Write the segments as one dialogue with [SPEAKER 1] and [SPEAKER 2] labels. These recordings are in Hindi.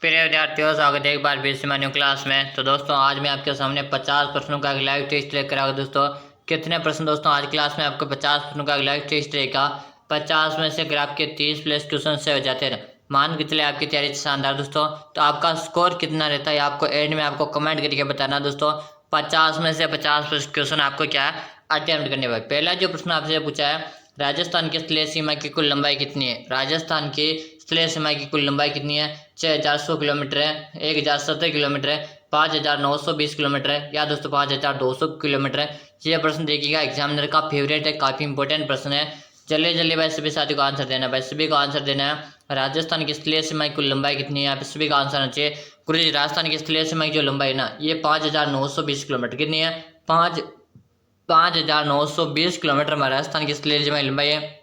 [SPEAKER 1] प्रिय विद्यार्थियों, स्वागत है एक बार फिर से न्यू क्लास में। तो दोस्तों आज मैं आपके सामने 50 प्रश्नों का एक लाइव टेस्ट लेकर आऊँ। दोस्तों कितने प्रश्न दोस्तों आज क्लास में आपको 50 प्रश्नों का एक लाइव टेस्ट रहेगा। 50 में से अगर आपके 30 प्लस क्वेश्चन से हो जाते हैं, मान के चले आपकी तैयारी शानदार दोस्तों, तो आपका स्कोर कितना रहता है आपको एंड में आपको कमेंट करके बताना दोस्तों। 50 में से 50 प्लस क्वेश्चन आपको क्या है अटेम्प्ट करने वाले। पहला जो प्रश्न आपसे पूछा है, राजस्थान की स्थलीय सीमा की कुल लंबाई कितनी है। राजस्थान की स्थलीय सीमा की कुल लंबाई कितनी है। 6100 किलोमीटर है, 1070 किलोमीटर है, 5920 किलोमीटर है, या दोस्तों 5200 किलोमीटर है। ये प्रश्न देखिएगा एग्जामिनर का फेवरेट है, काफी इंपॉर्टेंट प्रश्न है। जल्दी जल्दी भाई सभी साथियों को आंसर देना, भाई सभी को आंसर देना है। राजस्थान की स्थलीय सीमा की कुल लंबाई कितनी है, यहाँ पे सभी का आंसर आना चाहिए। गुरु जी राजस्थान की स्थलीय सीमा की जो लंबाई है ना, ये 5920 किलोमीटर कितनी है, 5920 किलोमीटर हमारे राजस्थान की स्थलीय सीमा की लंबाई है।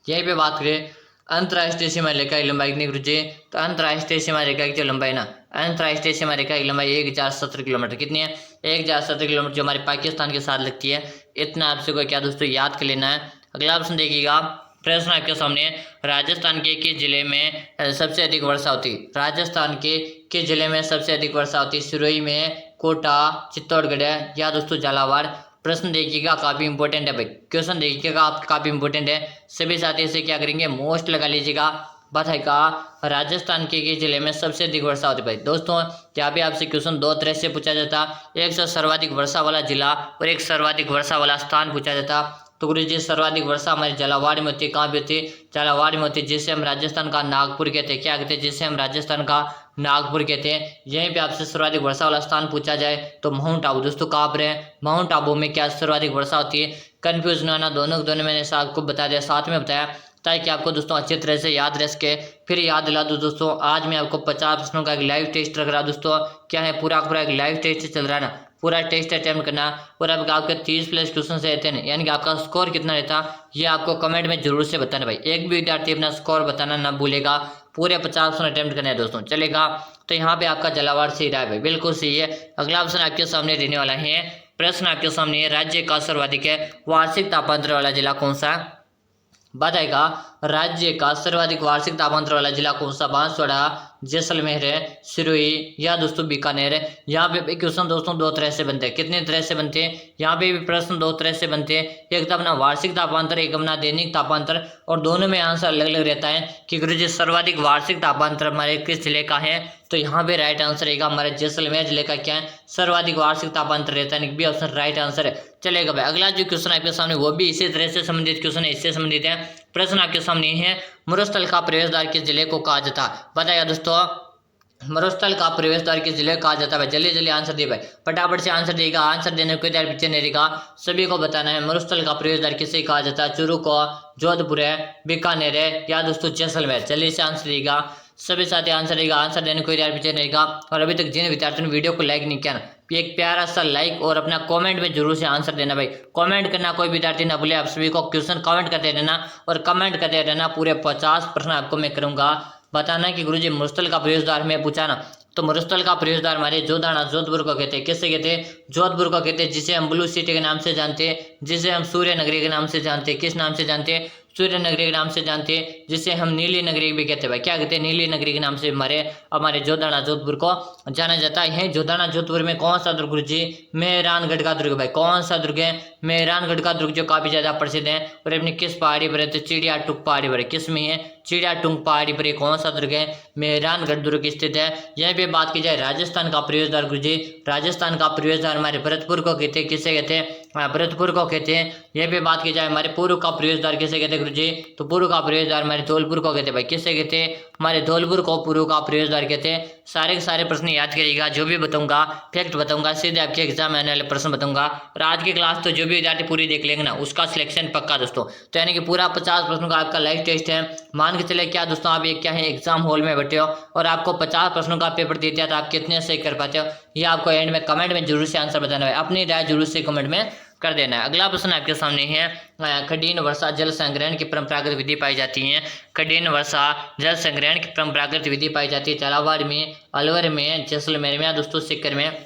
[SPEAKER 1] यहीं पे बात करें अंतर्राष्ट्रीय सीमा रेखा की लंबाई कितनी गुरु जी, तो अंतर्राष्ट्रीय सीमा रेखा की जो लंबाई ना, अंतर्राष्ट्रीय सीमा रेखा की लंबाई 1070 किलोमीटर कितनी है, 1070 किलोमीटर जो हमारे पाकिस्तान के साथ लगती है। इतना आपसे को क्या दोस्तों याद कर लेना है। अगला प्रश्न देखिएगा, प्रश्न आपके सामने, राजस्थान के किस जिले में सबसे अधिक वर्षा होती है। राजस्थान के किस जिले में सबसे अधिक वर्षा होती है। सिरोही में, कोटा, चित्तौड़गढ़ या दोस्तों झालावाड़। प्रश्न देखिएगा काफी इंपॉर्टेंट है भाई, क्वेश्चन देखिएगा आप काफी इंपॉर्टेंट है। सभी साथी इसे क्या करेंगे मोस्ट लगा लीजिएगा। बताएगा राजस्थान के जिले में सबसे अधिक वर्षा होती है भाई। दोस्तों यहाँ पे आपसे क्वेश्चन दो तरह से पूछा जाता, एक से सर्वाधिक वर्षा वाला जिला और एक सर्वाधिक वर्षा वाला स्थान पूछा जाता। तो गुरु जी सर्वाधिक वर्षा हमारे झालावाड़ में होती है। कहाँ पे होती है, झालावाड़ में होती है, जिसे हम राजस्थान का नागपुर कहते हैं। क्या कहते हैं, जिसे हम राजस्थान का नागपुर कहते हैं। यहीं पे आपसे सर्वाधिक वर्षा वाला स्थान पूछा जाए तो माउंट आबू। दोस्तों कहाँ पर है, माउंट आबू में क्या सर्वाधिक वर्षा होती है। कंफ्यूज न होना, दोनों मैंने आपको बता दिया, साथ में बताया ताकि आपको दोस्तों अच्छी तरह से याद रह सके। फिर याद दिला दूँ दोस्तों, आज मैं आपको 50 प्रश्नों का एक लाइव टेस्ट रख रहा दोस्तों। क्या है, पूरा एक लाइव टेस्ट चल रहा है ना, पूरा टेस्ट अटेम्प्ट करना। और अब आपके 30 प्लस क्वेश्चन रहते हैं, यानी कि आपका स्कोर कितना रहता ये आपको कमेंट में जरूर से बताना भाई। एक भी विद्यार्थी अपना स्कोर बताना ना भूलेगा। पूरे 50 प्रश्न अटेम्प्ट करने हैं दोस्तों, चलेगा। तो यहाँ पे आपका झालावाड़ सही रहा है भाई, बिल्कुल सही है। अगला ऑप्शन आपके सामने रहने वाला है, प्रश्न आपके सामने है, राज्य का सर्वाधिक है वार्षिक तापांतर वाला जिला कौन सा। बताएगा राज्य का सर्वाधिक वार्षिक तापांतर वाला जिला कौन सा। बांसवाड़ा, जैसलमेर है, सिरोही या दोस्तों बीकानेर है। यहाँ पे क्वेश्चन दोस्तों दो तरह से बनते हैं। कितने तरह से बनते हैं, यहाँ पे भी प्रश्न दो तरह से बनते हैं। एक तो अपना वार्षिक तापांतर, एक अपना दैनिक तापांतर, और दोनों में आंसर अलग अलग रहता है कि गुरुजी सर्वाधिक वार्षिक तापांतर हमारे किस जिले का है। तो यहाँ पे राइट आंसर रहेगा हमारे जैसलमेर जिले का क्या है, सर्वाधिक वार्षिक तापांतर रहता है। बी ऑप्शन राइट आंसर है, चलेगा भाई। अगला जो क्वेश्चन आपके सामने वो भी इसी तरह से संबंधित क्वेश्चन है, इससे संबंधित है। प्रश्न आपके सामने है, मरुस्थल का प्रवेश द्वार किस जिले को कहा जाता है। बताएगा दोस्तों मरुस्थल का प्रवेश द्वार किस जिले को कहा जाता है। जल्दी जल्दी आंसर दे भाई, फटाफट से आंसर देगा। आंसर देने को इधर पीछे नहीं रहेगा, सभी को बताना है मरुस्थल का प्रवेश द्वार किसे कहा जाता है। चूरू को, जोधपुर है, बीकानेर है या दोस्तों जैसलमेर। जल्दी से आंसर देगा, सभी साथी आंसर देगा। आंसर देने को इधर पीछे नहीं रहेगा। और अभी तक जिन विद्यार्थियों ने वीडियो को लाइक नहीं किया ना, एक प्यारा सा लाइक और अपना कमेंट में जरूर से आंसर देना भाई। कमेंट करना कोई विद्यार्थी ना भूले, आप सभी को क्वेश्चन कमेंट करते रहना और कमेंट करते रहना। पूरे 50 प्रश्न आपको मैं करूंगा। बताना कि गुरुजी मरुस्थल का प्रवेश द्वार में पूछा ना, तो मरुस्थल का प्रवेश द्वार हमारे जोधाना जोधपुर को कहते हैं। किससे कहते हैं, जोधपुर को कहते हैं, जिसे हम ब्लू सिटी के नाम से जानते हैं, जिसे हम सूर्य नगरी के नाम से जानते हैं। किस नाम से जानते हैं, सूर्य नगरी के नाम से जानते हैं, जिसे हम नीली नगरी भी कहते हैं भाई। क्या कहते हैं, नीली नगरी के नाम से हमारे जोधाना जोधपुर को जाना जाता है। जोधाना जोधपुर में कौन सा दुर्ग गुरुजी, मेहरानगढ़ का दुर्ग भाई। कौन सा दुर्ग है, मेहरानगढ़ का दुर्ग, जो काफी ज्यादा प्रसिद्ध है। और अपनी किस पहाड़ी पर है, तो चिड़िया टुक पहाड़ी पर। किस में है, चिड़िया टुंग पहाड़ी पर। कौन सा दुर्ग है, मेहरानगढ़ दुर्ग स्थित है। यहीं पे बात की जाए राजस्थान का प्रवेश द्वार गुरुजी, राजस्थान का प्रवेश द्वार हमारे भरतपुर को कहते हैं। किसे कहते हैं, भरतपुर को कहते हैं। यहीं पे बात की जाए हमारे पूर्व का प्रवेश द्वार किसे कहते हैं गुरुजी, तो पूर्व का प्रवेश द्वार हमारे धौलपुर को कहते हैं भाई। किसे कहते हैं, हमारे धौलपुर को पूर्व का प्रवेश द्वार कहते हैं। सारे के सारे प्रश्न याद करिएगा, जो भी बताऊंगा फैक्ट बताऊंगा, सीधे आपके एग्जाम आने वाले प्रश्न बताऊंगा। और आज की क्लास तो जो भी विद्यार्थी पूरी देख लेंगे ना, उसका सिलेक्शन पक्का दोस्तों। तो यानी कि पूरा 50 प्रश्नों का आपका लाइव टेस्ट है। मान के चले क्या दोस्तों, आप एक क्या है एग्जाम हॉल में बैठे हो और आपको 50 प्रश्नों का पेपर दे दिया, तो आप कितने सही कर पाते हो, ये आपको एंड में कमेंट में जरूर से आंसर बताना है। अपनी राय जरूर से कमेंट में कर देना है। अगला प्रश्न आपके सामने है, खडीन वर्षा जल संग्रहण की परंपरागत विधि पाई जाती है। खडीन वर्षा जल संग्रहण की परंपरागत विधि पाई जाती है झालावाड़ में, अलवर में, जैसलमेर में, दोस्तों सीकर में।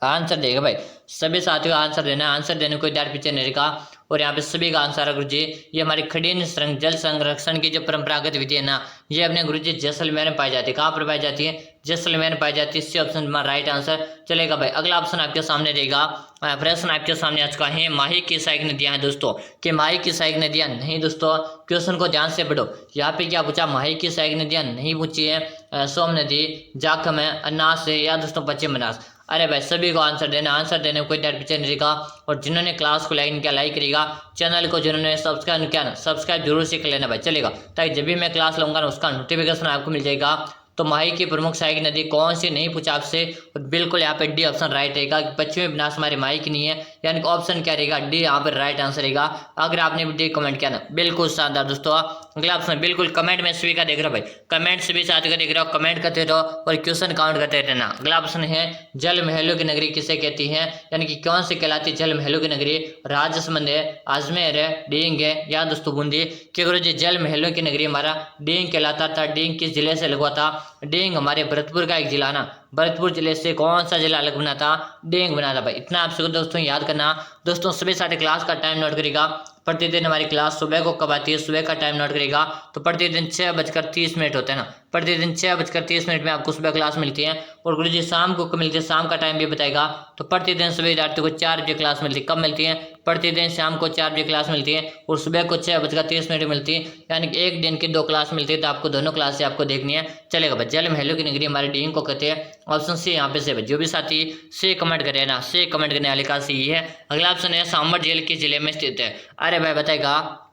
[SPEAKER 1] आंसर देगा भाई। सभी साथियों का आंसर देना है, आंसर देने को विद्यार्थी पीछे नहीं रहेगा। और यहाँ पे सभी का आंसर है गुरु जी, ये हमारी खडीन जल संरक्षण की जो परंपरागत विधि है ना, ये अपने गुरु जी जैसलमेर में पाई जाती है। कहाँ पर पाई जाती है? जैसलमेर में पाई जाती है। इसी ऑप्शन में राइट आंसर चलेगा भाई। अगला ऑप्शन आपके सामने रहेगा, प्रश्न आपके सामने आ चुका है, माही की सहायक नदियां हैं दोस्तों, कि माही की सहायक नदियां नहीं दोस्तों, क्वेश्चन को ध्यान से पढ़ो। यहाँ पे क्या पूछा? माही की सहायक नदियां नहीं पूछी है, सोम नदी, जाखम है, अनास है, या दोस्तों पश्चिम बनास। अरे भाई सभी को आंसर देना, आंसर देने को कोई डर पीछे नहीं रहेगा। और जिन्होंने क्लास को लाइक किया लाइक करेगा, चैनल को जिन्होंने सब्सक्राइब किया ना सब्सक्राइब जरूर से कर लेना भाई, चलेगा, ताकि जब भी मैं क्लास लूंगा ना उसका नोटिफिकेशन आपको मिल जाएगा। तो माही की प्रमुख सहायक नदी कौन सी नहीं पूछा आपसे, और बिल्कुल यहाँ पे डी ऑप्शन राइट रहेगा कि पश्चिमी बनास हमारे माही की नहीं है, यानी कि ऑप्शन क्या रहेगा? डी यहाँ पर राइट आंसर रहेगा। अगर आपने भी डी कमेंट किया ना, बिल्कुल शानदार दोस्तों। अगला ऑप्शन बिल्कुल कमेंट में सभी का देख रहा हूँ भाई, कमेंट सभी साथियों का देख रहा हो, कमेंट करते रहो और क्वेश्चन काउंट करते रहना। अगला ऑप्शन है, जल महलों की नगरी किसे कहती है, यानी कि कौन से कहलाती है जल महलों की नगरी? राजसमंद है, अजमेर है, डींग है, या दोस्तों बूंदी। कि गुरु जी जल महलों की नगरी हमारा डींग कहलाता था। डींग किस जिले से लगा था? डींग हमारे भरतपुर का एक जिला ना, भरतपुर जिले से कौन सा जिला अलग बना था? डींग बना था भाई। इतना आप सबको दोस्तों याद करना। दोस्तों सभी सारे क्लास का टाइम नोट करेगा। प्रतिदिन हमारी क्लास सुबह को कब आती है, सुबह का टाइम नोट करेगा। तो प्रतिदिन 6:30 होता है ना, प्रतिदिन 6:30 में आपको सुबह क्लास मिलती है। और गुरु जी शाम को कब मिलती है, शाम का टाइम भी बताएगा। तो प्रतिदिन सभी विद्यार्थियों को 4 बजे क्लास मिलती है। कब मिलती है? प्रतिदिन शाम को 4 बजे क्लास मिलती है, और सुबह को 6:30 मिलती है, यानी कि एक दिन की 2 क्लास मिलती है। तो आपको दोनों क्लास से आपको देखनी है, चलेगा भाई। जल महलों की नगरी हमारे डींग को कहते हैं। ऑप्शन सी यहाँ पे से, जो भी साथी से कमेंट करे ना, से कमेंट करने वाले का सी है। अगला ऑप्शन है, सांबर झील किस जिले में स्थित है? अरे भाई बताएगा,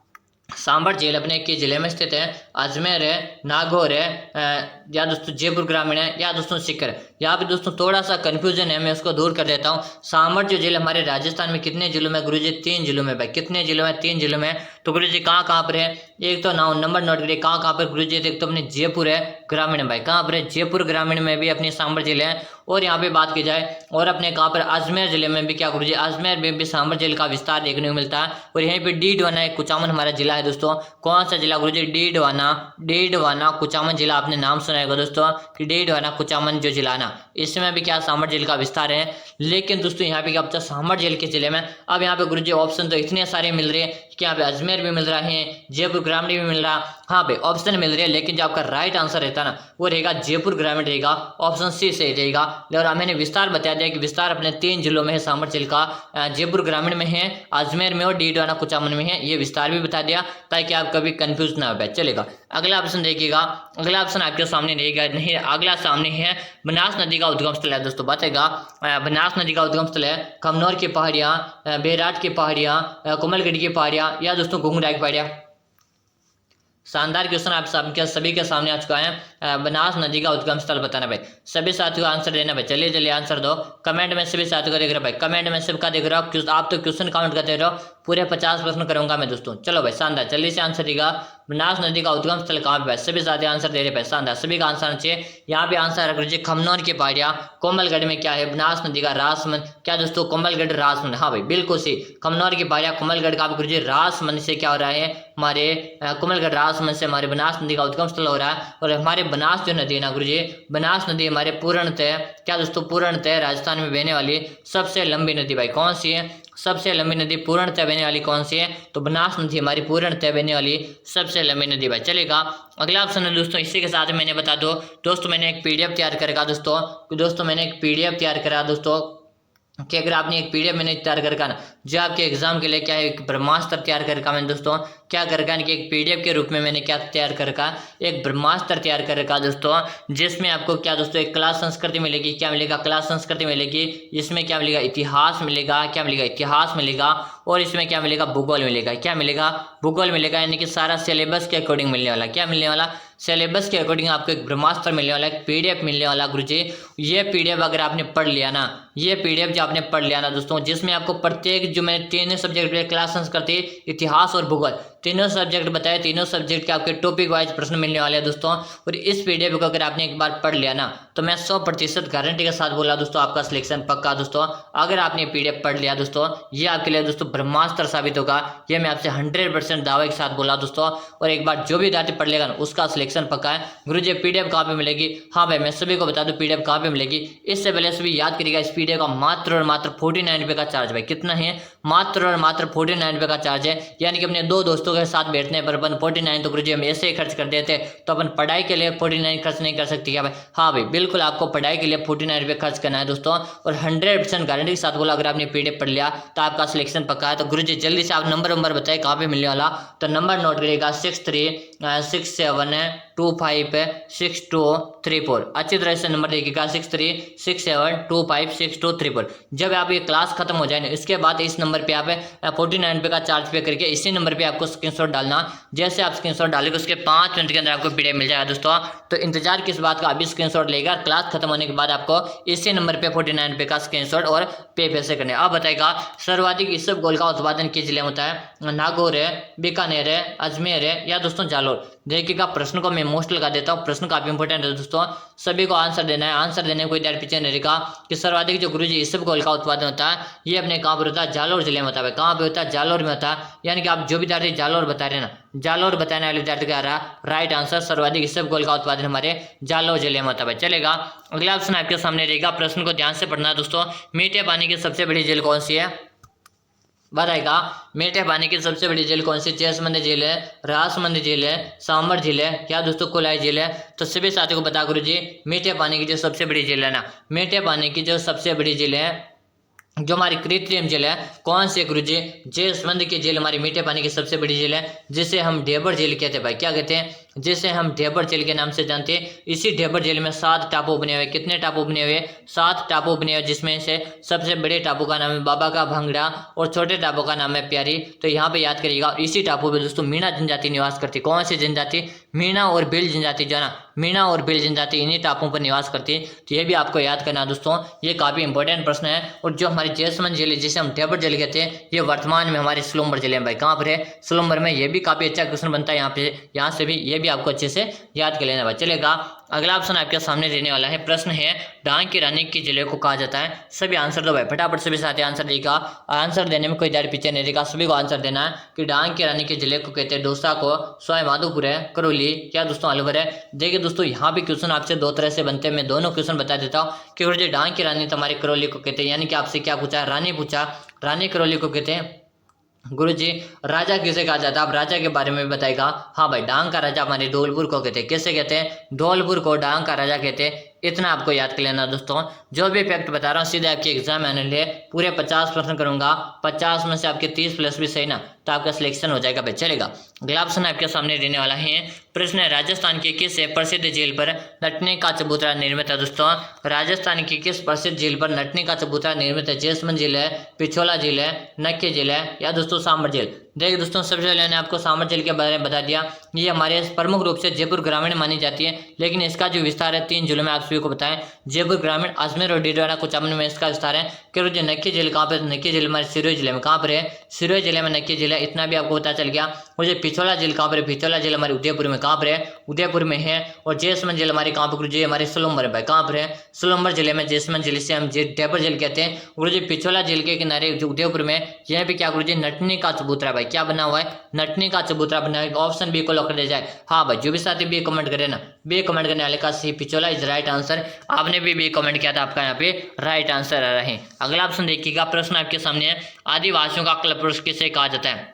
[SPEAKER 1] सांबर झील अपने किस जिले में स्थित है? अजमेर है, नागौर है, या दोस्तों जयपुर ग्रामीण है, या दोस्तों सीकर। यहाँ पे दोस्तों थोड़ा सा कंफ्यूजन है, मैं उसको दूर कर देता हूँ। सांबर जो झील हमारे राजस्थान में कितने जिलों में? गुरुजी 3 जिलों में भाई। कितने जिलों में? 3 जिलों में। तो गुरुजी कहाँ कहाँ पर है? एक तो नंबर नोट करिए, कहाँ कहाँ पर गुरुजी? एक तो अपने जयपुर है ग्रामीण भाई, कहाँ पर है? जयपुर ग्रामीण में भी अपनी सांबर झील है। और यहाँ पे बात की जाए और अपने कहाँ पर अजमेर जिले में भी क्या गुरुजी? अजमेर में भी सांबर झील का विस्तार देखने को मिलता है। और यहीं पे डीडवाना एक कुचामन हमारा जिला है दोस्तों। कौन सा जिला गुरुजी? डीडवाना। डीडवाना कुचामन जिला, आपने नाम सुना है दोस्तों कि डीडवाना कुचामन जो जिला ना, इसमें भी क्या सांबर झील का विस्तार है। लेकिन दोस्तों यहाँ पे क्या बचा? सांबर झील के जिले में। अब यहाँ पे गुरुजी ऑप्शन तो इतने सारे मिल रहे हैं कि यहाँ पे अजमेर भी मिल रहा है, जयपुर ग्रामीण भी मिल रहा, हाँ भाई ऑप्शन मिल रहे हैं। लेकिन जो आपका राइट आंसर रहता ना, वो रहेगा जयपुर ग्रामीण रहेगा, ऑप्शन सी से रहेगा। और मैंने विस्तार बता दिया कि विस्तार अपने 3 जिलों में है सांबर झील का, जयपुर ग्रामीण में है, अजमेर में और डीडवाना कुचामन में है। ये विस्तार भी बता दिया ताकि आप कभी कंफ्यूज ना हो, चलेगा। अगला ऑप्शन देखिएगा, अगला ऑप्शन आपके सामने रहेगा नहीं, अगला सामने है, बनास नदी का उद्गम स्थल है दोस्तों। बताएगा बनास नदी का उद्गम स्थल है कमनौर की पहाड़ियाँ, बेराट की पहाड़ियाँ, कोमलगढ़ की पहाड़ियाँ, या दोस्तों घुंघराई की पहाड़ियाँ। शानदार क्वेश्चन आप सभी के सामने आ चुका है। बनास नदी का उद्गम स्थल बताना भाई। सभी साथियों आंसर देना भाई, चलिए जल्दी आंसर दो। कमेंट में सभी साथियों को देख रहा भाई, कमेंट में सबका देख रहा हूँ। आप तो क्वेश्चन काउंट करते रहो, पूरे 50 प्रश्न करूंगा मैं दोस्तों। चलो भाई शानदार, जल्दी से आंसर देगा। बनास नदी का उद्गम स्थल कहाँ पे? सभी साथी आंसर दे रहे भाई, शानदार, सभी का आंसर चाहिए। यहाँ पे आंसर रख लीजिए खमनौर की पहाड़ियाँ। कोमलगढ़ में क्या है? बनास नदी का राजसमंद। क्या दोस्तों? कोमलगढ़ राजसमंद, हाँ भाई बिल्कुल सही। खमनौर की पहाड़ियाँ कोमलगढ़ का गुरुजी राजसमंद से क्या हो रहा है? हमारे कोमलगढ़ राजसमंद से हमारे बनास नदी का उद्गम स्थल हो रहा है। और हमारे बनास जो नदी है ना गुरुजी, बनास नदी हमारे पूर्णतः क्या दोस्तों? पूर्णतः राजस्थान में बहने वाली सबसे लंबी नदी भाई कौन सी है? सबसे लंबी नदी पूर्णतः बहने वाली कौन सी है? तो बनास नदी हमारी पूर्णतः बहने वाली सबसे लंबी नदी भाई, चलेगा। अगला ऑप्शन है दोस्तों, इसी के साथ मैंने बता दो दोस्तों, मैंने एक पीडीएफ तैयार करेगा दोस्तों मैंने एक पीडीएफ तैयार करा दोस्तों, कि अगर आपने एक पीडीएफ मैंने तैयार करका ना, जो आपके एग्जाम के लिए क्या है, एक ब्रह्मास्त्र तैयार करका मैंने दोस्तों क्या करका कि एक पीडीएफ के रूप में मैंने क्या तैयार करका? एक ब्रह्मास्त्र तैयार करका दोस्तों, जिसमें आपको क्या दोस्तों एक क्लास संस्कृति मिलेगी। क्या मिलेगा? क्लास संस्कृति मिलेगी। इसमें क्या मिलेगा? इतिहास मिलेगा। क्या मिलेगा? इतिहास मिलेगा। और इसमें क्या मिलेगा? भूगोल मिलेगा। क्या मिलेगा? भूगोल मिलेगा, यानी कि सारा सिलेबस के अकॉर्डिंग मिलने वाला। क्या मिलने वाला? सिलेबस के अकॉर्डिंग आपको एक ब्रह्मास्त्र मिलने वाला, एक पीडीएफ मिलने वाला गुरुजी। ये पीडीएफ अगर आपने पढ़ लिया ना, ये पीडीएफ जो आपने पढ़ लिया ना दोस्तों, जिसमें आपको प्रत्येक जो मैंने 3 सब्जेक्ट क्लास संस्कृति, इतिहास और भूगोल, तीनों सब्जेक्ट बताए, तीनों सब्जेक्ट के आपके टॉपिक वाइज प्रश्न मिलने वाले हैं दोस्तों। और इस पीडीएफ को अगर आपने एक बार पढ़ लिया ना, तो मैं 100% गारंटी के साथ बोला दोस्तों, आपका सिलेक्शन पक्का दोस्तों। अगर आपने पीडीएफ पढ़ लिया दोस्तों, ये आपके लिए दोस्तों ब्रह्मास्त्र साबित होगा। ये मैं आपसे 100% दावे के साथ बोला दोस्तों। और एक बार जो भी विद्यार्थी पढ़ लेगा ना, उसका सिलेक्शन पक्का है। गुरुजी PDF कहाँ पे मिलेगी? हाँ भाई मैं सभी को बता दूं PDF कहाँ पे मिलेगी। इससे पहले सभी याद करिएगा इस PDF का मात्र और मात्र 49 रुपये का चार्ज भाई। कितना है? मात्र और मात्र 49 रुपये का चार्ज है। यानी कि अपने दो दोस्तों के साथ बैठने पर अपन 49 तो गुरुजी हम ऐसे ही खर्च कर देते, तो अपन पढ़ाई के लिए 49 खर्च नहीं कर सकती क्या भाई? हाँ भाई बिल्कुल आपको पढ़ाई के लिए 49 रुपये खर्च करना है दोस्तों, और 100% गारंटी के साथ बोला अगर आपने PDF पढ़ लिया तो आपका सिलेक्शन पक्का है। तो गुरुजी जल्दी से आप नंबर बताए कहाँ पे मिलने वाला, तो नंबर नोट करिएगा 6367256234। अच्छी तरह से नंबर देखिएगा 6367256234। जब आप ये क्लास खत्म हो जाए ना इसके बाद इस नंबर पे आप 49 रुपये का चार्ज पे करके इसी नंबर पे आपको स्क्रीनशॉट डालना। जैसे आप स्क्रीनशॉट डालेंगे उसके 5 मिनट के अंदर आपको PDF मिल जाएगा दोस्तों। तो इंतजार किस बात का, अभी स्क्रीनशॉट लेगा, क्लास खत्म होने के बाद आपको इसी नंबर पे 49 रुपये का स्क्रीनशॉट और पे पैसे करने। अब बताएगा सर्वाधिक इसबगोल का उत्पादन किस जिले में होता है? नागौर है, बीकानेर है, अजमेर है या दोस्तों जालोर। देखिएगा प्रश्न को मैं मोस्ट लगा देता हूँ, प्रश्न काफी इंपोर्टेंट है दोस्तों, सभी को आंसर देना है। आंसर देने में कोई देर पीछे नहीं रहेगा कि सर्वाधिक जो गुरुजी इसबगोल का उत्पादन होता है ये अपने कहाँ पर होता है? जालोर जिले में होता है। कहाँ पे होता है? जालोर में होता है। यानी कि आप जो विद्यार्थी जालोर बता रहे हैं ना, जालोर बताने वाले विद्यार्थी का रहा राइट आंसर, सर्वाधिक इसबगोल का उत्पादन हमारे जालोर जिले में होता है। चलेगा अगला ऑप्शन आपके सामने रहेगा, प्रश्न को ध्यान से पढ़ना दोस्तों। मीठे पानी की सबसे बड़ी झील कौन सी है? बताएगा मीठे पानी की सबसे बड़ी झील कौन सी? जैसमंद झील है, रासमंद झील है, सांबर झील है या दोस्तों कोलाई झील है। तो सभी साथियों को बता गुरुजी मीठे पानी की जो सबसे बड़ी झील है ना, मीठे पानी की जो सबसे बड़ी झील है जो हमारी कृत्रिम झील है कौन सी गुरुजी? जैसमंद की झील हमारी मीठे पानी की सबसे बड़ी झील है, जिसे हम ढेबर झील कहते हैं भाई। क्या कहते हैं? जिसे हम ढेबर झील के नाम से जानते हैं। इसी ढेबर झील में 7 टापू बने हुए। कितने टापू बने हुए? 7 टापू बने हुए, जिसमें से सबसे बड़े टापू का नाम है बाबा का भंगड़ा और छोटे टापू का नाम है प्यारी। तो यहाँ पे याद करिएगा। और इसी टापू पे दोस्तों मीणा जनजाति निवास करती। कौन सी जनजाति? मीणा और भील जनजाति जो है ना, मीणा और भील जनजाति इन्हीं टापुओं पर निवास करती है। तो ये भी आपको याद करना दोस्तों, ये काफी इंपॉर्टेंट प्रश्न है। और जो हमारी जैसमंद झील जिसे हम ढेबर झील कहते हैं, ये वर्तमान में हमारे सोलंबर जिले में भाई। कहाँ पर है? सोलंबर में। ये भी काफी अच्छा क्वेश्चन बनता है यहाँ से भी, ये भी आपको अच्छे से याद कर लेना भाई। चलेगा अगला ऑप्शन आपके सामने रहने वाला है, प्रश्न है डांग की रानी की जिले को कहा जाता है। सभी आंसर दो भाई, फटाफट सभी साथी आंसर देगा। आंसर देने में कोई देर पीछे नहीं रहेगा, सभी को आंसर देना है कि डांग की रानी के जिले को कहते हैं डोसा को, सवाई माधोपुर है, करौली या दोस्तों अलवर है। देखिए दोस्तों यहाँ भी क्वेश्चन आपसे दो तरह से बनते हैं, मैं दोनों क्वेश्चन बता देता हूँ कि गुरुजी डांग की रानी तो हमारे करौली को कहते हैं। यानी कि आपसे क्या पूछा? रानी पूछा, रानी करौली को कहते हैं। गुरुजी राजा किसे कहा जाता है? आप राजा के बारे में बताएगा। हाँ भाई डांग का राजा हमारे धौलपुर को कहते हैं। किसे कहते हैं? धौलपुर को डांग का राजा कहते हैं। इतना आपको याद कर लेना दोस्तों। जो भी फैक्ट बता रहा हूँ सीधे आपके एग्जाम में आने लिए पूरे 50 प्रश्न करूंगा, 50 में से आपके 30 प्लस भी सही ना तो आपका सिलेक्शन हो जाएगा भाई। चलेगा अगला ऑप्शन आपके सामने रहने वाला है, प्रश्न है राजस्थान की किस प्रसिद्ध झील पर नटने का चबूतरा निर्मित है? दोस्तों राजस्थान की किस प्रसिद्ध झील पर नटने का चबूतरा निर्मित है? जैसमंद झील है, पिछोला झील है, नक्की झील है या दोस्तों सांबर झील। देखिए दोस्तों सबसे पहले मैंने आपको सांबर झील के बारे में बता दिया। ये हमारे प्रमुख रूप से जयपुर ग्रामीण मानी जाती है, लेकिन इसका जो विस्तार है 3 जिलों में आप सभी को बताएं, जयपुर ग्रामीण, अजमेर और डीडवाना कुचामन में इसका विस्तार है। कि जो नक्की झील कहाँ पर? नक्की झील हमारे सिरोही जिले में। कहाँ पर है? सिरोही जिले में नक्की झील है, इतना भी आपको पता चल गया। और जो पिछोला झील कहाँ पर है? पिछोला झील हमारे उदयपुर में। कहाँ पर है? उदयपुर में है। और जैसमंद झील हमारे कहाँ पर? हमारे सोलंबर में। कहाँ पर है? सोलंबर जिले में। जैसमंद झील से हम ढेबर झील कहते हैं। गुरुजी पिछोला झील के किनारे जो उदयपुर में यहाँ पे क्या गुरुजी नटने का चबूतरा भाई क्या बना हुआ है? नटने का चबूतरा बना है। ऑप्शन बी को लॉक कर दिया जाए। हाँ भाई जो भी साथी बी कमेंट करे ना, बी कमेंट करने वाले का सी पिछोला इज राइट आंसर। आपने भी बी कमेंट किया था, आपका यहाँ पे राइट आंसर आ रहे हैं। अगला ऑप्शन देखिएगा, प्रश्न आपके सामने है आदिवासियों का क्लब पुरुष किसे कहा जाता है?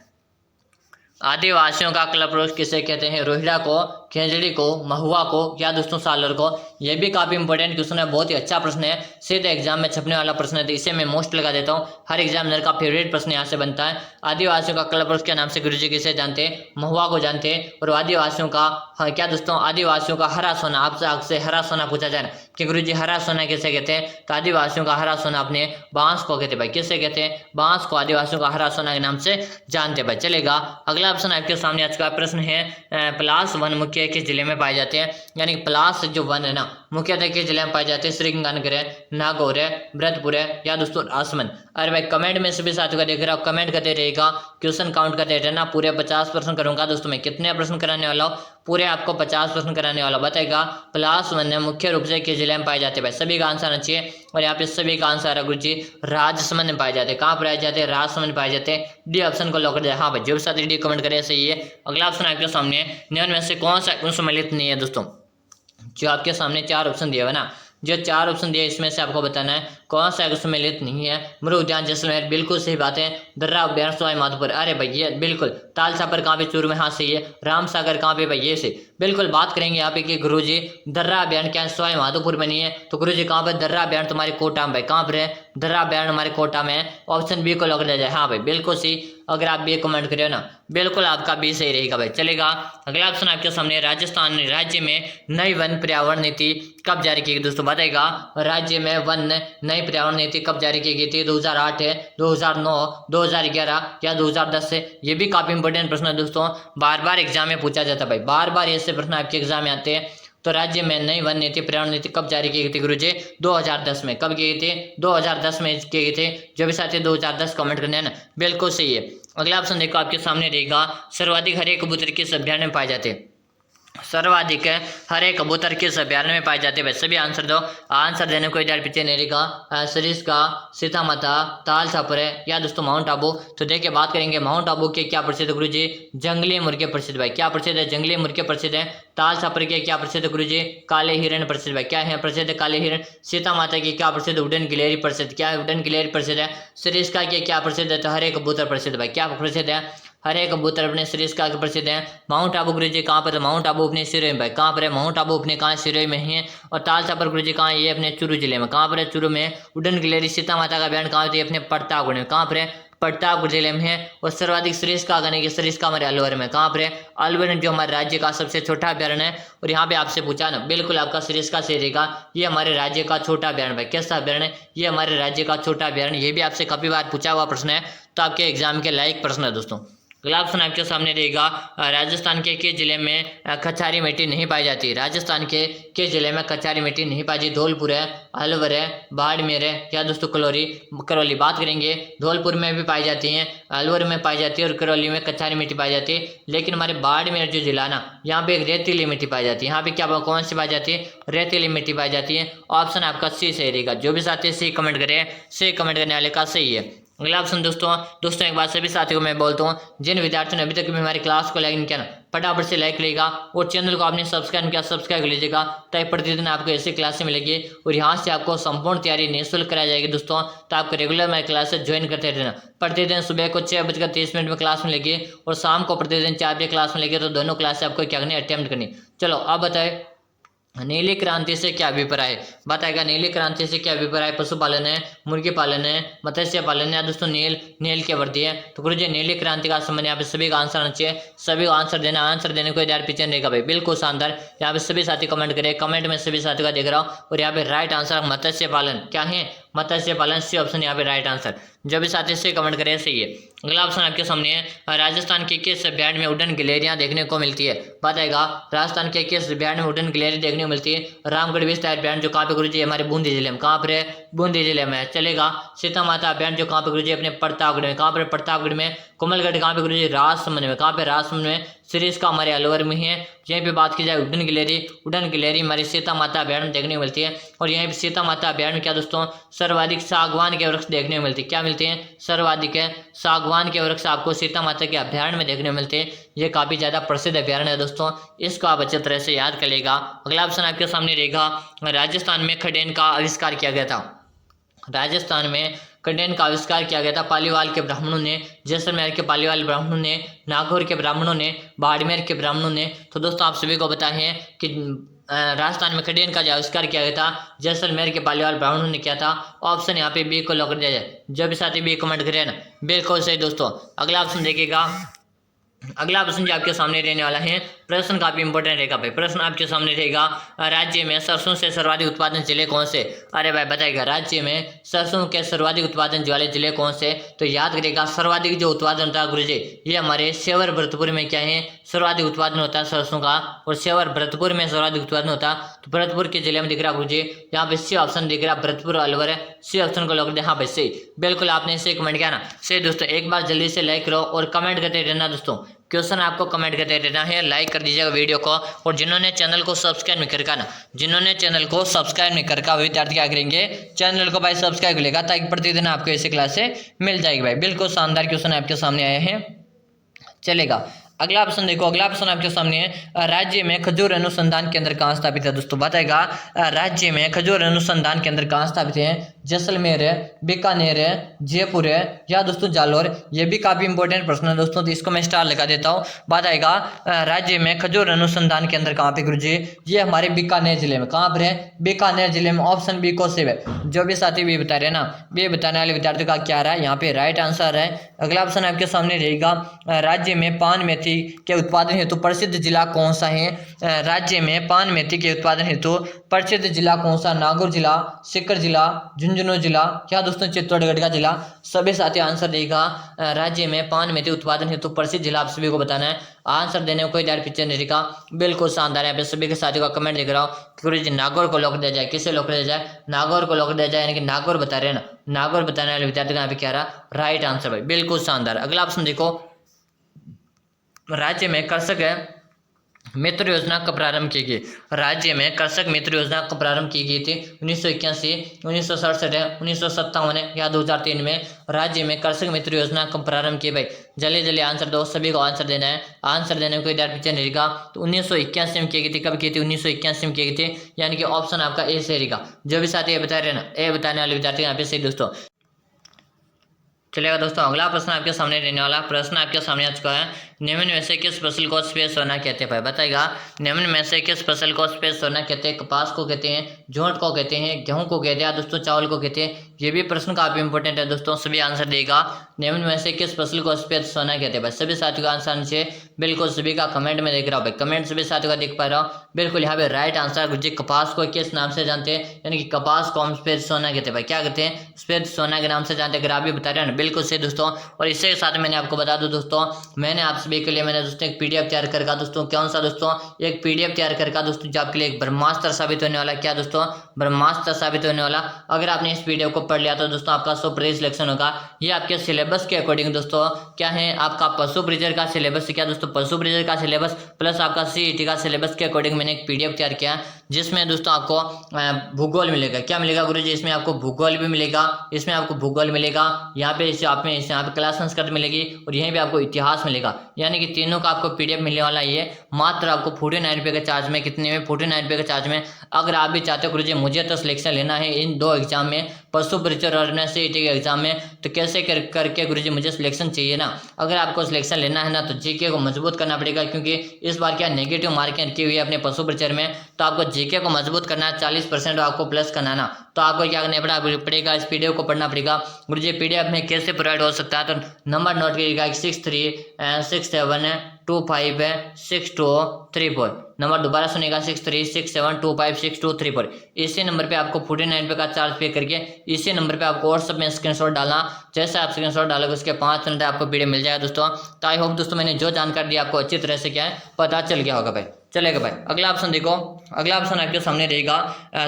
[SPEAKER 1] आदिवासियों का क्लब पुरुष किसे कहते हैं? रोहिड़ा को, खेजड़ी को, महुआ को या दोस्तों सालर को। यह भी काफी इंपॉर्टेंट क्वेश्चन है, बहुत ही अच्छा प्रश्न है, सीधे एग्जाम में छपने वाला प्रश्न है, तो इसे मैं मोस्ट लगा देता हूँ। हर एग्जामिनर का फेवरेट प्रश्न यहाँ से बनता है। आदिवासियों का क्लब पुरुष के नाम से गुरुजी किसे जानते हैं? महुआ को जानते हैं। और आदिवासियों का क्या दोस्तों? आदिवासियों का हरा सोना। आपसे हरा सोना पूछा जाए ना कि गुरुजी हरा सोना किसे कहते हैं? तो आदिवासियों का हरा सोना अपने बांस को कहते हैं भाई। किसे कहते हैं? बांस को आदिवासियों का हरा सोना के नाम से जानते भाई। चलेगा अगला ऑप्शन आपके सामने आज का प्रश्न है, पलाश वन मुख्य किस जिले में पाए जाते हैं? यानी पलाश जो वन है ना मुख्यतः किस जिले में पाए जाते हैं? श्रीगंगानगर है, नागौर है, भरतपुर है या दोस्तों राजसमंद। अरे भाई कमेंट में सभी साथियों का देख रहा हूँ, कमेंट करते रहेगा, क्वेश्चन काउंट करते रहना। पूरे 50 प्रश्न करूंगा दोस्तों। मैं कितने प्रश्न कराने वाला हूँ? पूरे आपको 50 प्रश्न कराने वाला बताएगा। क्लास 1 में मुख्य रूप से किस जिले में पाए जाते हैं भाई, सभी का आंसर आना चाहिए। और यहाँ पे सभी का आंसर है गुरुजी राजसमंद में पाए जाते हैं। कहाँ पाए जाते हैं, राजसमंद में पाए जाते हैं। डी ऑप्शन को लॉक कर दिया। हाँ भाई जो भी साथी डी कमेंट करे सही है। अगला ऑप्शन आपके सामने निम्न में से कौन सा सम्मिलित नहीं है दोस्तों, जो आपके सामने 4 ऑप्शन दिया हुआ ना, जो 4 ऑप्शन दिए इसमें से आपको बताना है कौन सा सम्मिलित नहीं है। मृग उद्यान जैसलमेर बिल्कुल सही बात है। दर्रा अभ्यारण्य सवाई माधोपुर, अरे भाई ये बिल्कुल। ताल छापर कहाँ पे, चूरू में, हाँ सही है। राम सागर कहाँ पे भाई, ये से बिल्कुल। बात करेंगे यहाँ पे कि गुरुजी दर्रा अभ्यारण्य क्या सवाई माधोपुर में नहीं है, तो गुरुजी कहाँ पे, दर्रा अभ्यारण्य तुम्हारे कोटा में भाई, कहाँ पर है, दर्रा अभ्यारण्य हमारे कोटा में है। ऑप्शन बी को लॉक किया जाए। हाँ भाई बिल्कुल सही। अगर आप बी कमेंट करें ना बिल्कुल आपका बी सही रहेगा भाई, चलेगा। अगला ऑप्शन आपके सामने राजस्थान राज्य में नई वन पर्यावरण नीति कब जारी की गई दोस्तों, बताएगा। राज्य में वन नई पर्यावरण नीति कब जारी की गई थी, 2008 है, 2009, 2011 या 2010 से। ये भी काफी इंपॉर्टेंट प्रश्न है दोस्तों, बार बार एग्जाम में पूछा जाता है भाई, बार बार ऐसे प्रश्न आपके एग्जाम में आते हैं। तो राज्य में नई वन नीति पर्यावरण नीति कब जारी की गई थी गुरुजी, 2010 में। कब की गई थी, 2010 में की गई थी। जो भी साथी 2010 कमेंट करने हैं ना बिल्कुल सही है। अगला ऑप्शन देखो आपके सामने रहेगा, सर्वाधिक हरे कबूतर किस अभ्यारण्य में पाए जाते हैं, सर्वाधिक हरे कबूतर किस अभ्यारण्य में पाए जाते हैं भाई, सभी आंसर दो। आंसर देने को इधर पीछे नहीं रहेगा, सरिस्का, सीता माता, ताल छापर या दोस्तों माउंट आबू। तो देखिए बात करेंगे माउंट आबू के क्या प्रसिद्ध है गुरुजी, जंगली मुर्गे प्रसिद्ध भाई, क्या प्रसिद्ध है, जंगली मुर्गे प्रसिद्ध है। ताल छापर के क्या प्रसिद्ध गुरुजी, काले हिरण प्रसिद्ध भाई, क्या है प्रसिद्ध, काले हिरण। सीता माता की क्या प्रसिद्ध, उड़न गिलहरी प्रसिद्ध, क्या है, उड़न गिलहरी प्रसिद्ध है। सरिस्का के क्या प्रसिद्ध है, तो हरे कबूतर प्रसिद्ध भाई, क्या प्रसिद्ध है, हरे कबूतर अपने सरिस्का के प्रसिद्ध है। माउंट आबू गुरुजी कहाँ पर है, माउंट आबू अपने सिरोही में भाई, कहाँ पर है, माउंट आबू अपने कहाँ सिरोही में ही है। और ताल छापर गुरुजी कहाँ है, ये अपने चूरू जिले में, कहाँ पर है, चूरू में। उड़न गिलहरी सीता माता का अभ्यारण्य कहाँ होती है, अपने प्रतापगढ़ में, कहाँ पर है, प्रतापगढ़ जिले में है। और सर्वाधिक सरिस्का गाने की सरिस्का हमारे अलवर में, कहाँ पर है, अलवर जो हमारे राज्य का सबसे छोटा अभ्यारण्य है। और यहाँ पे आपसे पूछा ना बिल्कुल आपका सरिस्का से रहेगा, ये हमारे राज्य का छोटा अभ्यारण्य भाई, कैसा अभ्यारण्य, ये हमारे राज्य का छोटा अभ्यारण्य। ये भी आपसे काफी बार पूछा हुआ प्रश्न है, तो आपके एग्जाम के लायक प्रश्न है दोस्तों। अगला ऑप्शन आपके सामने रहेगा, राजस्थान के किस जिले में कछारी मिट्टी नहीं पाई जाती, राजस्थान के किस जिले में कछारी मिट्टी नहीं पाई जाती, धौलपुर है, अलवर है, बाड़मेर है या दोस्तों करौली। बात करेंगे धौलपुर में भी पाई जाती हैं, अलवर में पाई जाती है और करौली में कछारी मिट्टी पाई जाती है। लेकिन हमारे बाड़मेर जो जिला ना, यहाँ पे एक रेतीली मिट्टी पाई जाती है। यहाँ पे क्या कौन सी पाई जाती है, रेतीली मिट्टी पाई जाती है। ऑप्शन आपका सी सही रहेगा। जो भी साथी सी कमेंट करे, सी कमेंट करने वाले का सही है। अगला ऑप्शन दोस्तों एक बात सभी साथियों को मैं बोलता हूँ, जिन विद्यार्थियों ने अभी तक भी हमारी क्लास को लाइक नहीं किया ना, फटाफट से लाइक करेगा और चैनल को आपने सब्सक्राइब किया, सब्सक्राइब कर लीजिएगा, ताकि प्रतिदिन आपको ऐसी क्लासें मिलेगी। और यहाँ से आपको संपूर्ण तैयारी निःशुल्क कराई जाएगी दोस्तों। तो आपको रेगुलर हमारी क्लासेस ज्वाइन करते रहना। प्रतिदिन सुबह को 6:30 में क्लास मिलेगी और शाम को प्रतिदिन 4 बजे क्लास मिलेगी। तो दोनों क्लास आपको क्या करनी, अटेम्प्ट करनी। चलो अब बताए नीली क्रांति से क्या अभिप्राय है, बताएगा। नीली क्रांति से क्या अभिप्राय, पशुपालन है, मुर्गी पालन है, मत्स्य पालन है, दोस्तों नील की वृद्धि है। तो गुरुजी नीली क्रांति का संबंध यहाँ पे सभी का आंसर आना चाहिए, सभी को आंसर देना। आंसर देने को यार पीछे नहीं का भाई, बिल्कुल शानदार। यहाँ पे सभी साथी कमेंट करें, कमेंट में सभी साथियों का देख रहा हूँ। और यहाँ पे राइट आंसर मत्स्य पालन, क्या है, मत्स्य पालन, सी ऑप्शन यहाँ पे राइट आंसर। जो भी साथी से कमेंट करें सही है। अगला ऑप्शन आपके सामने है, राजस्थान के किस अभ्यारण्य में उड़न गिलहरियां देखने को मिलती है, बताएगा। राजस्थान के किस अभ्यारण्य में उड़न गिलहरी देखने को मिलती है, रामगढ़ विस्तार अभ्यारण्य जो कहाँ पे गुरुजी हमारे बूंदी जिले में, कहाँ पर है, बूंदी जिले में, चलेगा। सीता माता अभ्यारण्य जो कहाँ पे गुरुजी अपने प्रतापगढ़ में, कहाँ पर, प्रतापगढ़ में। कोमलगढ़ कहाँ पे गुरुजी, राजसमंद में, कहाँ पे, राजसमंद में। सरिस्का हमारे अलवर में है। यहीं पे बात की जाए उड़न गिलहरी हमारी सीता माता अभ्यारण्य देखने को मिलती है। और यहीं पे सीता माता अभ्यारण्य क्या दोस्तों, सर्वाधिक सागवान के वृक्ष देखने को मिलती है, क्या मिलते हैं, सर्वाधिक है सागवान के वृक्ष आपको सीता माता के अभ्यारण्य में देखने को मिलते हैं। ये काफी ज्यादा प्रसिद्ध अभ्यारण्य है दोस्तों, इसको आप अच्छे तरह से याद कर लेगा। अगला ऑप्शन आपके सामने रहेगा, राजस्थान में खडेन का आविष्कार किया गया था, राजस्थान में खडेन का आविष्कार किया गया था पालीवाल के ब्राह्मणों ने, जैसलमेर के पालीवाल ब्राह्मणों ने, नागौर के ब्राह्मणों ने, बाड़मेर के ब्राह्मणों ने। तो दोस्तों आप सभी को पता है कि राजस्थान में खडेन का जो आविष्कार किया गया था जैसलमेर के पालीवाल ब्राह्मणों ने किया था। ऑप्शन यहाँ पे बी को लॉक कर दिया जाए। जो भी साथी बी कमेंट करें ना बिल्कुल सही दोस्तों। अगला ऑप्शन देखिएगा, अगला प्रश्न जो आपके सामने रहने वाला है, प्रश्न काफी इंपॉर्टेंट रहेगा भाई। प्रश्न आपके सामने रहेगा, राज्य में सरसों से सर्वाधिक उत्पादन जिले कौन से, अरे भाई बताएगा। राज्य में सरसों के सर्वाधिक उत्पादन वाले जिले कौन से, तो याद करेगा सर्वाधिक जो उत्पादन होता है गुरुजी, ये हमारे सेवर भरतपुर में क्या है, सर्वाधिक उत्पादन होता है सरसों का। और सेवर भरतपुर में सर्वाधिक उत्पादन होता है। तो भरतपुर के जिले में दिख रहा गुरुजी, यहाँ पे सी ऑप्शन दिख रहा, भरतपुर अलवर है। सी ऑप्शन को लॉक कर दिया। हाँ भाई सही, बिल्कुल आपने इसे कमेंट किया ना सही दोस्तों। एक बार जल्दी से लाइक करो और कमेंट करते रहना दोस्तों। क्वेश्चन आपको कमेंट करते रहना है, लाइक कर दीजिएगा वीडियो को। और जिन्होंने चैनल को सब्सक्राइब नहीं कर ना, जिन्होंने चैनल को सब्सक्राइब नहीं कर विद्यार्थी क्या करेंगे, चैनल को भाई सब्सक्राइब कर लेगा, ताकि प्रतिदिन आपको ऐसी क्लासे मिल जाएगी भाई। बिल्कुल शानदार क्वेश्चन आपके सामने आए हैं, चलेगा। अगला ऑप्शन देखो, अगला ऑप्शन आपके सामने है, राज्य में खजूर अनुसंधान केंद्र कहाँ स्थापित है दोस्तों, बताएगा। राज्य में खजूर अनुसंधान केंद्र कहाँ स्थापित है, जैसलमेर है, बीकानेर है, जयपुर है, या दोस्तों जालोर। ये भी काफी इंपॉर्टेंट प्रश्न है दोस्तों, तो इसको मैं स्टार लगा देता हूँ। बताएगा राज्य में खजूर अनुसंधान केंद्र कहाँ पे गुरुजी, ये हमारे बीकानेर जिले में। कहाँ पर है, बीकानेर जिले में। ऑप्शन बी को सेव है। जो भी साथी भी बता रहे हैं ना, ये बताने वाले विद्यार्थियों का क्या रहा है, यहाँ पे राइट आंसर है। अगला ऑप्शन आपके सामने रहेगा, राज्य में पान मेथी के उत्पादन हेतु प्रसिद्ध जिला कौन सा है। राज्य में पान मेथी के उत्पादन हेतु प्रसिद्ध जिला कौन सा, नागौर जिला, सीकर जिला, झुंझुनू जिला, या दोस्तों चित्तौड़गढ़ का जिला। सभी साथी आंसर देगा, राज्य में पान मेथी उत्पादन हेतु प्रसिद्ध जिला आप सभी को बताना है। आंसर देने को कोई डायरेक्ट पिक्चर नहीं दिखा, बिल्कुल शानदार है। सभी के साथियों का कमेंट देख रहा हूँ, गुरुजी नागौर को लॉक दिया जाए, किसे लॉक दिया जाए, नागौर को लॉक दिया जाए, यानी कि नागौर बता रहे हैं ना, नागौर बताने वाले विद्यार्थी का यहाँ पे क्या रहा, राइट आंसर भाई, बिल्कुल शानदार। अगला ऑप्शन देखो, राज्य में कृषक मित्र योजना कब प्रारंभ की गई। राज्य में कृषक मित्र योजना कब प्रारंभ की गई थी, 1981, 1967 है, 1957 है, या 2003 में। राज्य में कृषक मित्र योजना कब प्रारंभ की भाई, जल्दी जल्दी आंसर दो, सभी को आंसर देना है। आंसर देने को कोई डायरेक्ट पिक्चर नहीं रहेगा, तो 1981 में की गई थी। कब की थी, 1981 में की गई थी, यानी कि ऑप्शन आपका ए से रहेगा। जो भी साथी ये बता रहे हैं ना, ए बताने वाले विद्यार्थी यहाँ पे सही दोस्तों। चलेगा दोस्तों, अगला प्रश्न आपके सामने रहने वाला प्रश्न आपके सामने आ चुका है, निम्न में से किस फसल को सफेद सोना कहते हैं भाई, बताएगा। निम्न में से किस फसल को सफेद सोना कहते हैं, कपास को कहते हैं, जोंट को कहते हैं, गेहूं को कहते हैं, दोस्तों चावल को कहते हैं। ये भी प्रश्न काफी इंपॉर्टेंट है दोस्तों, सभी आंसर देगा। निम्न में से किस फसल को सफेद सोना कहते हैं भाई, सभी साथियों का आंसर नीचे बिल्कुल सभी का कमेंट में देख रहा हूँ भाई, कमेंट सभी साथियों का देख पा रहा हूँ, बिल्कुल यहाँ पे राइट आंसर। गुरुजी कपास को किस नाम से जानते हैं, यानी कि कपास को हम सफेद सोना कहते हैं भाई, क्या कहते हैं, सफेद सोना के नाम से जानते हैं। अगर आप भी बता रहे हैं बिल्कुल सही दोस्तों। और इसके साथ मैंने आपको बता दूं दोस्तों, मैंने आप सभी के लिए मैंने दोस्तों एक पीडीएफ तैयार करके दोस्तों, कौन सा दोस्तों, एक पीडीएफ तैयार करके दोस्तों, जो आपके लिए एक ब्रह्मास्त्र साबित होने वाला। क्या दोस्तों, ब्रह्मास्त्र साबित होने वाला। अगर आपने इस पीडीएफ को पढ़ लिया तो दोस्तों आपका 100% सिलेक्शन होगा। ये आपके सिलेबस के अकॉर्डिंग दोस्तों क्या है, आपका पशु ब्रिजर का सिलेबस, क्या दोस्तों, पशु ब्रिजर का सिलेबस प्लस आपका सीईटी का सिलेबस के अकॉर्डिंग मैंने एक पीडीएफ तैयार किया, जिसमें दोस्तों आपको भूगोल मिलेगा। क्या मिलेगा गुरुजी, इसमें आपको भूगोल भी मिलेगा, इसमें आपको भूगोल मिलेगा, यहाँ पे यहाँ पे क्लास संस्कृत मिलेगी, और यहीं पे आपको इतिहास मिलेगा। यानी कि तीनों का आपको पीडीएफ मिलने वाला है, मात्र आपको 49 रुपये के चार्ज में। कितने में, 49 रुपये के चार्ज में। अगर आप भी चाहते हो गुरुजी मुझे तो सिलेक्शन लेना है इन दो एग्जाम में, पशु ब्रिजर और सीईटी के एग्जाम में, तो कैसे करके गुरुजी मुझे सिलेक्शन चाहिए ना। अगर आपको सिलेक्शन लेना है ना, तो जीके को मजबूत करना पड़ेगा, क्योंकि इस बार क्या नेगेटिव मार्किंग की हुई है अपने पशु ब्रिजर में, तो आपको जीके को मजबूत करना है, 40% आपको प्लस करना ना। तो आपको क्या करना पड़ेगा, इस पीडीएफ को पढ़ना पड़ेगा। गुरुजी पीडीएफ में कैसे प्रोवाइड हो सकता है, तो नंबर नोट कीजिएगा, 6367256234। नंबर दोबारा सुनेगा, 6367256234। इसी नंबर पे आपको 49 रुपये का चार्ज पे करके इसी नंबर पे आपको व्हाट्सएप में स्क्रीनशॉट डालना। जैसे आप स्क्रीनशॉट डालोगे उसके 5 मिनट आपको पीडीएफ मिल जाएगा दोस्तों। तो आई होप दोस्तों मैंने जो जानकारी दी आपको अच्छी तरह से क्या है पता चल गया होगा भाई। चलेगा भाई, अगला ऑप्शन देखो, अगला ऑप्शन आपके सामने रहेगा,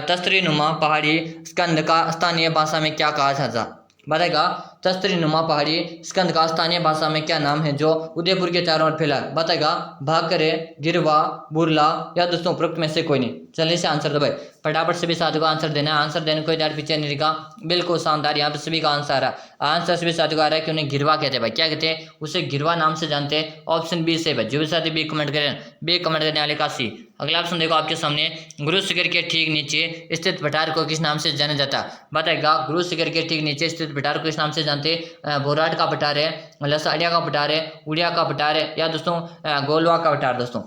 [SPEAKER 1] तस्तरी नुमा पहाड़ी स्कंद का स्थानीय भाषा में क्या कहा जाता, बताएगा। तस्तरी नुमा पहाड़ी स्कंद का स्थानीय भाषा में क्या नाम है, जो उदयपुर के चारों ओर फैला, बताएगा। भाकरे, गिरवा, बुरला, या दोस्तों उपरोक्त में से कोई नहीं। चलिए से आंसर दो भाई, फटाफट सभी साथियों को आंसर देना है। आंसर देने कोई डायरेक्ट पीछे नहीं रहेगा, बिल्कुल शानदार। यहाँ पे सभी का आंसर आ रहा है, आंसर सभी साथियों को आ रहा है कि उन्हें गिरवा कहते हैं भाई। क्या कहते हैं, उसे गिरवा नाम से जानते हैं। ऑप्शन बी से भाई, जो भी साथी बी कमेंट करें, बी कमेंट करने वाले का सी। अगला ऑप्शन देखो आपके सामने, गुरु शिखर के ठीक नीचे स्थित पठार को किस नाम से जाना जाता है, बताएगा। गुरु शिखर के ठीक नीचे स्थित पठार को किस नाम से जानते हैं, बोराट का पठार है, लसाड़िया का पठार है, उड़िया का पठार है, या दोस्तों गोलवा का पठार। दोस्तों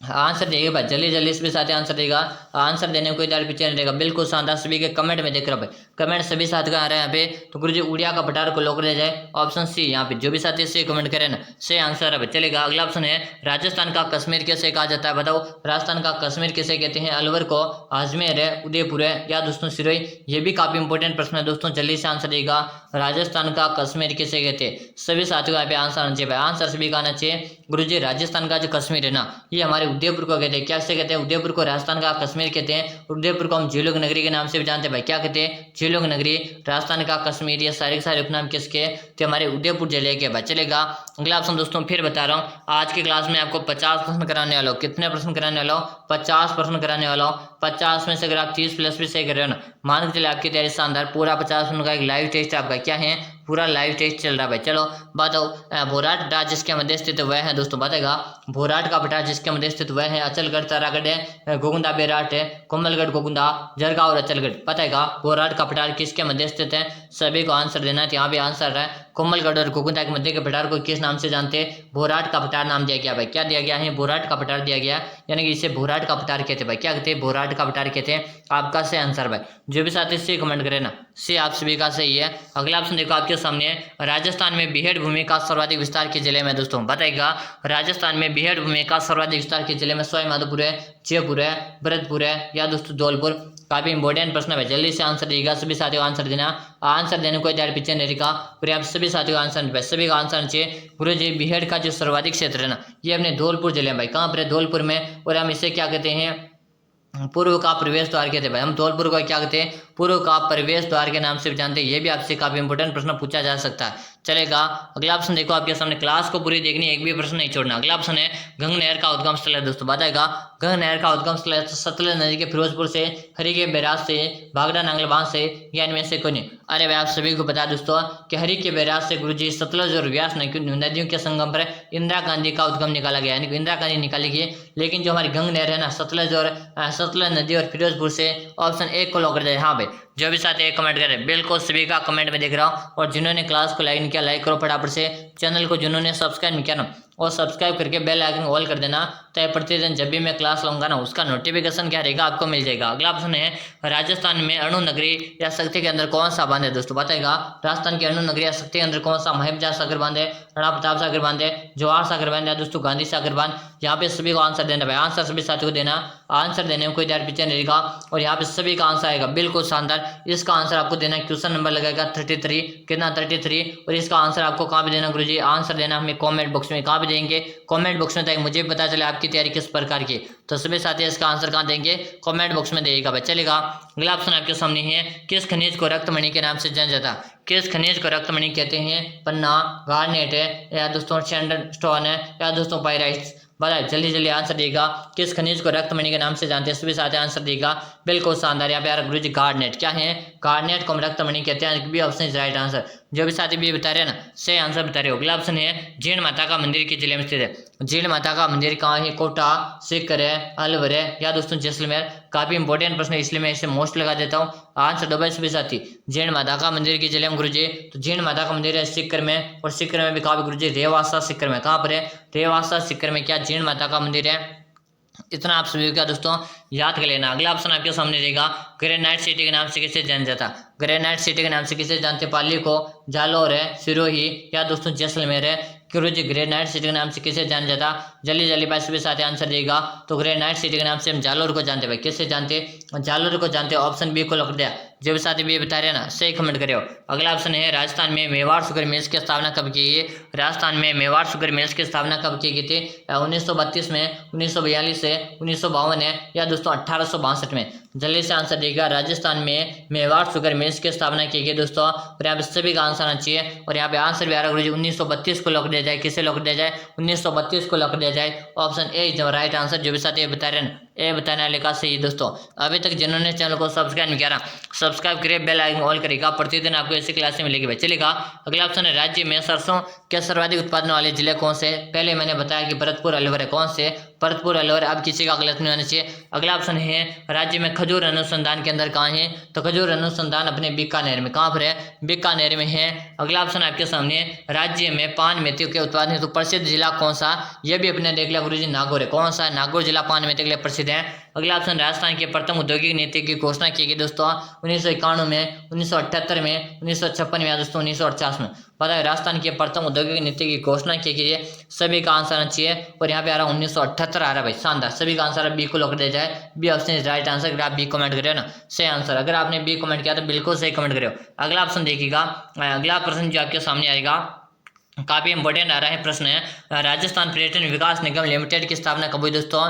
[SPEAKER 1] आंसर देगा भाई, जल्दी जल्दी इसमें साथी आंसर देगा। आंसर देने को कोई डायरेक्ट पीछे नहीं रहेगा, बिल्कुल शानदार। सभी के कमेंट में देख रहा भाई, कमेंट सभी साथी का आ रहा है यहाँ पे। तो गुरुजी उड़िया का पठार को लॉक दिया जाए, ऑप्शन सी। यहाँ पे जो भी साथी से कमेंट करें ना, से आंसर है। चलेगा, अगला ऑप्शन है, राजस्थान का कश्मीर कैसे कहा जाता है, बताओ। राजस्थान का कश्मीर कैसे कहते हैं, अलवर को, अजमेर है, उदयपुर है, या दोस्तों सिरोही। ये भी काफी इंपॉर्टेंट प्रश्न है दोस्तों, जल्दी से आंसर देगा। राजस्थान का कश्मीर किसे कहते हैं, सभी साथियों का यहाँ पे आंसर आना चाहिए भाई, आंसर सभी का आना चाहिए। गुरुजी राजस्थान का जो कश्मीर है ना, ये हमारे उदयपुर को कहते हैं। क्या से कहते हैं? उदयपुर को राजस्थान का कश्मीर कहते हैं। उदयपुर को हम झीलों की नगरी के नाम से भी जानते हैं भाई। क्या कहते हैं? झीलों की नगरी। राजस्थान का कश्मीर, ये सारे के सारे उपनाम किसके? तो हमारे उदयपुर जिले के भाई। चलेगा अगला ऑप्शन दोस्तों फिर बता रहा हूँ, आज की क्लास में आपको 50 प्रश्न कराने वाला हूँ। कितने प्रश्न कराने वाला हूँ? 50 प्रश्न कराने वाला हूँ। 50 में से अगर आप 30 प्लस भी सही कर रहे हो ना, मान के चले आपकी तैयारी शानदार। पूरा 50 प्रश्न का एक लाइव टेस्ट आपका क्या है? पूरा लाइव टेस्ट चल रहा है भाई। चलो बताओ, भोराट पठार जिसके मध्य स्थित वह है दोस्तों, बताएगा। भोराट का पठार जिसके मध्य स्थित वह है अचलगढ़, तारागढ़ है, गोगुंदा बेराट है, कोमलगढ़ गोगुंदा, जरगांव और अचलगढ़। बताएगा भोराट का पठार किसके मध्य स्थित है? सभी को आंसर देना है। यहाँ पे आंसर है कोमलगढ़ और गोगुंदा के मध्य के पठार को किस नाम से जानते हैं? भोराट का पठार नाम दिया गया भाई। क्या दिया गया है? भोराट का पठार दिया गया, यानी कि इसे भोराट का पठार कहते हैं भाई। क्या कहते हैं? भोराट का पठार कहते हैं। आपका सही आंसर भाई। जो भी साथी से कमेंट करे ना, से आप सभी का सही है। अगला ऑप्शन देखो आपके सामने है, राजस्थान में बीहड़ भूमि का सर्वाधिक विस्तार के जिले में दोस्तों, बताएगा। राजस्थान में बीहड़ भूमि का सर्वाधिक विस्तार के जिले में सवाई माधोपुर है, जयपुर है, भरतपुर है, या दोस्तों धौलपुर। काफी इंपॉर्टेंट प्रश्न है, जल्दी से आंसर देगा। सभी साथियों आंसर देना, आंसर देने को यार पीछे नहीं रखा। और आप सभी साथियों का आंसर, सभी का आंसर चाहिए। गुरु जी बीहड़ का जो सर्वाधिक क्षेत्र है ना, ये अपने धौलपुर जिले में भाई। कहाँ पर है? धौलपुर में। और हम इसे क्या कहते हैं? पूर्व का प्रवेश द्वार कहते हैं भाई। हम धौलपुर को क्या कहते हैं? पूर्व का प्रवेश द्वार के नाम से भी जानते हैं। ये भी आपसे काफी इंपॉर्टेंट प्रश्न पूछा जा सकता है। चलेगा अगला ऑप्शन देखो आपके सामने, क्लास को पूरी देखनी, एक भी प्रश्न नहीं छोड़ना। अगला ऑप्शन है, गंग नहर का उद्गम स्थल है दोस्तों, बताएगा। गंग नहर का उद्गम स्थल है सतलज नदी के फिरोजपुर से, हरी के बैराज से, भागड़ा नांगल बांध से, या इनमें से कोई नहीं। अरे भाई आप सभी को बता दोस्तों कि हरी के बैराज से गुरुजी सतलज और व्यास नदियों के संगम पर इंदिरा गांधी का उद्गम निकाला गया, यानी कि इंदिरा गांधी निकाली गई। लेकिन जो हमारी गंग नहर है ना, सतलज नदी और फिरोजपुर से, ऑप्शन 1 को लॉक कर दिया। हाँ भाई, जो भी साथी एक कमेंट करें, बिल्कुल सभी का कमेंट में देख रहा हूँ। और जिन्होंने क्लास को लाइक नहीं किया, लाइक करो फटाफट से। चैनल को जिन्होंने सब्सक्राइब नहीं किया ना, और सब्सक्राइब करके बेल आइकन ऑल कर देना, तो प्रतिदिन जब भी मैं क्लास लूंगा ना, उसका नोटिफिकेशन क्या रहेगा आपको मिल जाएगा। अगला ऑप्शन है, राजस्थान में अणु नगरी या शक्ति के अंदर कौन सा बांध है दोस्तों, बताएगा। राजस्थान की अणु नगरी या शक्ति के अंदर कौन सा? महबजा सागर बांध है, राणा प्रताप सागर बांध है, जवाहर सागर बांध है, दोस्तों गांधी सागर बांध। यहाँ पे सभी को आंसर देना भाई, आंसर सभी साथियों को देना। आंसर देने में कोई देर पीछे नहीं रहेगा। और यहाँ पे सभी का आंसर आएगा बिल्कुल शानदार। इसका आंसर आपको देना, क्वेश्चन नंबर लगेगा 33, कितना 33। और इसका आंसर आपको कहाँ पे देना गुरुजी? आंसर देना हमें कमेंट बॉक्स में। कहाँ पे देंगे? कमेंट बॉक्स में, ताकि मुझे पता चले आपकी तैयारी किस प्रकार की। तो सभी साथी इसका आंसर कहाँ देंगे? कमेंट बॉक्स में देगा भाई। चलेगा अगला ऑप्शन आपके सामने है, किस खनिज को रक्तमणि के नाम से जाना जाता? किस खनिज को रक्तमणि कहते हैं? पन्ना, गार्नेट है, या दोस्तों सैंडस्टोन है, या दोस्तों पाइराइट्स। बताए जल्दी जल्दी आंसर देगा। किस खनिज को रक्तमणि के नाम से जानते हैं? सभी साथी आंसर देगा बिल्कुल शानदार। यहाँ पे यार गुरुजी गार्नेट, क्या है? गार्नेट को हम रक्तमणि कहते हैं। B option is right answer. जो भी साथी भी बता रहे हैं ना, सही आंसर बता रहे हो। अगला ऑप्शन है, जीण माता का मंदिर किस जिले में स्थित है? जीण माता का मंदिर कहाँ है? कोटा, सीकर है, अलवर है, या दोस्तों जैसलमेर। काफी इंपॉर्टेंट प्रश्न है, इसलिए मैं इसे मोस्ट लगा देता हूँ। आंसर दो भाई सभी साथी। जीण माता का मंदिर की जिले में गुरुजी, तो जीण माता का मंदिर है सीकर में। और सीकर में भी कहा गुरुजी? रेवासा सीकर में। कहाँ पर है? रेवासा सीकर में क्या जीण माता का मंदिर है। इतना आप सभी का दोस्तों याद कर लेना। अगला ऑप्शन आपके सामने रहेगा, ग्रेनाइट सिटी के नाम से किसे जाना जाता? ग्रेनाइट सिटी के नाम से किसे जानते? पाली को, जालौर है, सिरोही, या दोस्तों जैसलमेर है। गुरुजी ग्रेनाइट सिटी के नाम से किसे जाना जाता? जल्दी जल्दी भाई सभी साथी आंसर देगा। तो ग्रेनाइट सिटी के नाम से हम जालौर को जानते भाई। किससे जानते? जालौर को जानते। ऑप्शन बी को लॉक दिया। जो भी साथी भी बता रहे हैं ना, सही कमेंट करो। अगला ऑप्शन है, राजस्थान में मेवाड़ शुगर मिल्स की स्थापना कब की गई? राजस्थान में मेवाड़ शुगर मिल्स की स्थापना कब की गई थी? 1932 में, 1942 से, 1952 है, या दोस्तों 1862 में। जल्दी से आंसर देगा। राजस्थान में मेवाड़ शुगर मिल्स की स्थापना की गई दोस्तों। और यहाँ पे सभी का आंसर आना चाहिए। और यहाँ पे आंसर भी आ रहा है 1932 को लॉक दिया जाए। किसे लॉक दिया जाए? 1932 को लॉक दिया जाए। Option A is right answer. जो भी साथी बता रहे हैं, ए बताने वाले का सही दोस्तों। अभी तक जिन्होंने चैनल को सब्सक्राइब नहीं किया, सब्सक्राइब करिए, बेल आइकन ऑल करेगा। प्रतिदिन आपको ऐसी क्लासें मिलेगी भाई। चलेगा अगला ऑप्शन है, राज्य में सरसों के सर्वाधिक उत्पादन वाले जिले कौन से? पहले मैंने बताया कि भरतपुर अलवर है। कौन से? भरतपुर अलवर। अब किसी का गलत नहीं होना चाहिए। अगला ऑप्शन है, राज्य में खजूर अनुसंधान के अंदर कहाँ है? तो खजूर अनुसंधान अपने बीकानेर में। कहाँ पर है? बीकानेर में है। अगला ऑप्शन आपके सामने, राज्य में पान मेथी के उत्पादन हेतु प्रसिद्ध जिला कौन सा? यह भी अपने देख लिया गुरुजी, नागौर है। कौन सा? नागौर जिला पान मेथी के लिए प्रसिद्ध है। अगला ऑप्शन, राजस्थान के प्रथम औद्योगिक नीति की घोषणा की गई दोस्तों 1991 में, 1978 में, 1956 में, दोस्तों 1948 में। पता है राजस्थान की प्रथम औद्योगिक नीति की घोषणा की गई है। सभी का आंसर आना चाहिए। और यहाँ पे आ रहा 1978 आ रहा है भाई। शानदार। सभी का आंसर बी को लॉक दिया जाए। B option is right answer. अगर आप बी कमेंट करें ना, सही आंसर। अगर आपने बी कमेंट किया तो बिल्कुल सही कमेंट करो। अगला ऑप्शन देखिएगा। अगला प्रश्न जो आपके सामने आएगा, काफी इंपॉर्टेंट आ रहा है प्रश्न है। राजस्थान पर्यटन विकास निगम लिमिटेड की स्थापना कब हुई दोस्तों?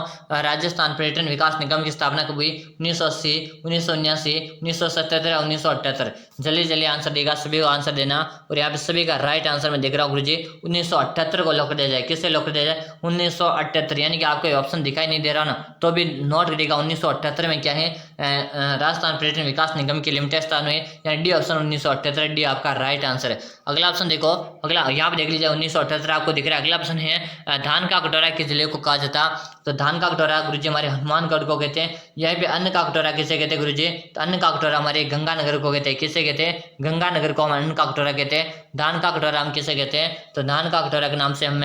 [SPEAKER 1] राजस्थान पर्यटन विकास निगम की स्थापना कब हुई? 1980, 1979, 1977 या 1978? जल्दी जल्दी आंसर देगा, सभी को आंसर देना। और यहाँ पे सभी का राइट आंसर मैं देख रहा हूँ गुरुजी, 1978 को लॉक कर दिया जाए। किससे लॉक कर दिया जाए? 1978, यानी कि आपको ऑप्शन दिखाई नहीं दे रहा ना, तो भी नोट करिएगा 1978 में क्या है, राजस्थान पर्यटन विकास निगम की लिमिटेड स्थापना हुई, यानी डी ऑप्शन 1978, डी आपका राइट आंसर है। अगला ऑप्शन देखो, अगला यहाँ पे देख लीजिए 1978 आपको दिख रहा है। अगला ऑप्शन है धान का कटोरा किस जिले को कहा जाता? तो धान का कटोरा गुरुजी हमारे हनुमानगढ़ को कहते हैं। यहाँ पे अन्न का कटोरा किसे कहते हैं गुरुजी? तो अन्न का कटोरा हमारे गंगानगर को कहते हैं। किसे कहते हैं? गंगानगर को हम अन्न का कटोरा कहते हैं। धान का कटोरा हम किसे कहते हैं? तो धान का कटोरा के नाम से हम